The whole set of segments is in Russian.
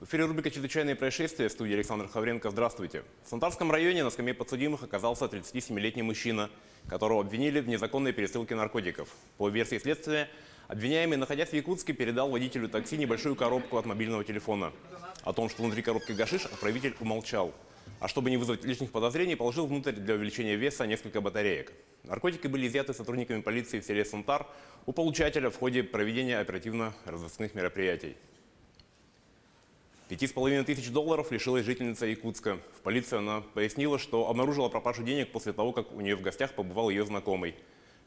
эфире рубрика «Чрезвычайные происшествия», в студии Александр Хавренко. Здравствуйте. В Сантарском районе на скамье подсудимых оказался 37-летний мужчина, которого обвинили в незаконной пересылке наркотиков. По версии следствия, обвиняемый, находясь в Якутске, передал водителю такси небольшую коробку от мобильного телефона. О том, что внутри коробки гашиш, отправитель умолчал. А чтобы не вызвать лишних подозрений, положил внутрь для увеличения веса несколько батареек. Наркотики были изъяты сотрудниками полиции в селе Сантар у получателя в ходе проведения оперативно-розыскных мероприятий. $5500 лишилась жительница Якутска. В полицию она пояснила, что обнаружила пропажу денег после того, как у нее в гостях побывал ее знакомый.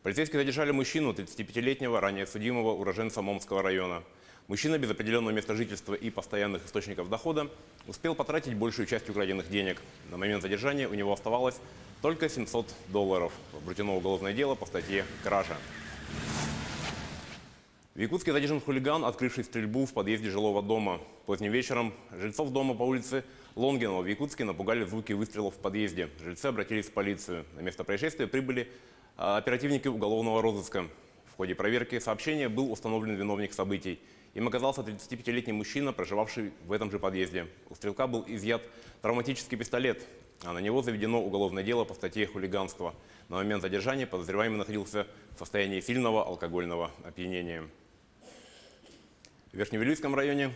Полицейские задержали мужчину, 35-летнего, ранее судимого, уроженца Момского района. Мужчина без определенного места жительства и постоянных источников дохода успел потратить большую часть украденных денег. На момент задержания у него оставалось только $700. Возбуждено уголовное дело по статье «Кража». В Якутске задержан хулиган, открывший стрельбу в подъезде жилого дома. Поздним вечером жильцов дома по улице Лонгинова в Якутске напугали звуки выстрелов в подъезде. Жильцы обратились в полицию. На место происшествия прибыли оперативники уголовного розыска. В ходе проверки сообщения был установлен виновник событий. Им оказался 35-летний мужчина, проживавший в этом же подъезде. У стрелка был изъят травматический пистолет, а на него заведено уголовное дело по статье «Хулиганство». На момент задержания подозреваемый находился в состоянии сильного алкогольного опьянения. В Верхневилюйском районе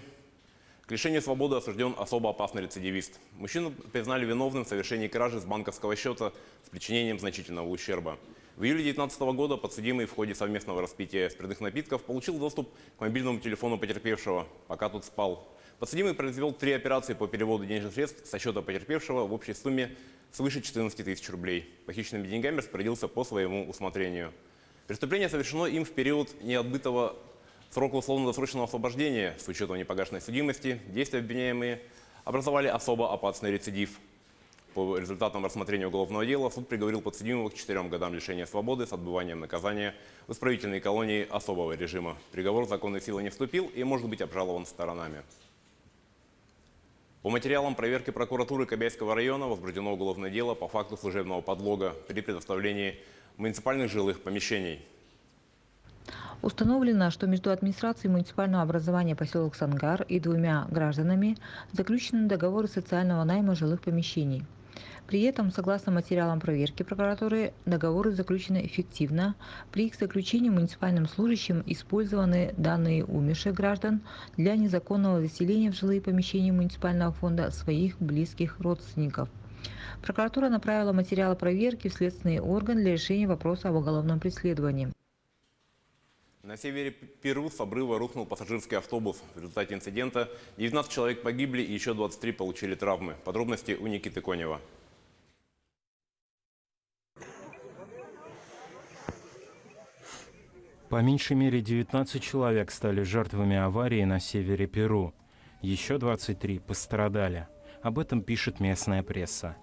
к лишению свободы осужден особо опасный рецидивист. Мужчину признали виновным в совершении кражи с банковского счета с причинением значительного ущерба. В июле 2019 года подсудимый в ходе совместного распития спиртных напитков получил доступ к мобильному телефону потерпевшего, пока тот спал. Подсудимый произвел 3 операции по переводу денежных средств со счета потерпевшего в общей сумме свыше 14 тысяч рублей. Похищенными деньгами распорядился по своему усмотрению. Преступление совершено им в период неотбытого срока условно-досрочного освобождения. С учетом непогашенной судимости действия обвиняемые образовали особо опасный рецидив. По результатам рассмотрения уголовного дела суд приговорил подсудимого к 4 годам лишения свободы с отбыванием наказания в исправительной колонии особого режима. Приговор в законной силы не вступил и может быть обжалован сторонами. По материалам проверки прокуратуры Кобяйского района возбуждено уголовное дело по факту служебного подлога при предоставлении муниципальных жилых помещений. Установлено, что между администрацией муниципального образования поселок Сангар и 2 гражданами заключены договоры социального найма жилых помещений. При этом, согласно материалам проверки прокуратуры, договоры заключены эффективно. При их заключении муниципальным служащим использованы данные умерших граждан для незаконного заселения в жилые помещения муниципального фонда своих близких родственников. Прокуратура направила материалы проверки в следственный орган для решения вопроса об уголовном преследовании. На севере Перу с обрыва рухнул пассажирский автобус. В результате инцидента 19 человек погибли и еще 23 получили травмы. Подробности у Никиты Конева. По меньшей мере 19 человек стали жертвами аварии на севере Перу. Еще 23 пострадали. Об этом пишет местная пресса.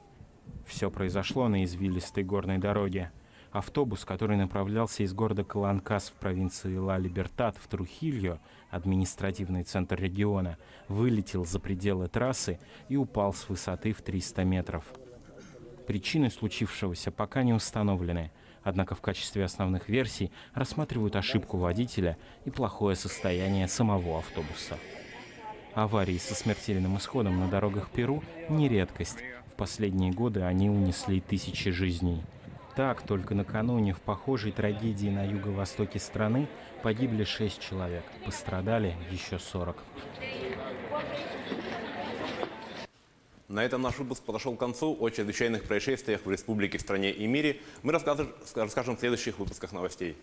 Все произошло на извилистой горной дороге. Автобус, который направлялся из города Каланкас в провинции Ла-Либертад в Трухильо, административный центр региона, вылетел за пределы трассы и упал с высоты в 300 метров. Причины случившегося пока не установлены, однако в качестве основных версий рассматривают ошибку водителя и плохое состояние самого автобуса. Аварии со смертельным исходом на дорогах Перу не редкость. В последние годы они унесли тысячи жизней. Так, только накануне в похожей трагедии на юго-востоке страны погибли 6 человек, пострадали еще 40. На этом наш выпуск подошел к концу. О чрезвычайных происшествиях в республике, в стране и мире мы расскажем в следующих выпусках новостей.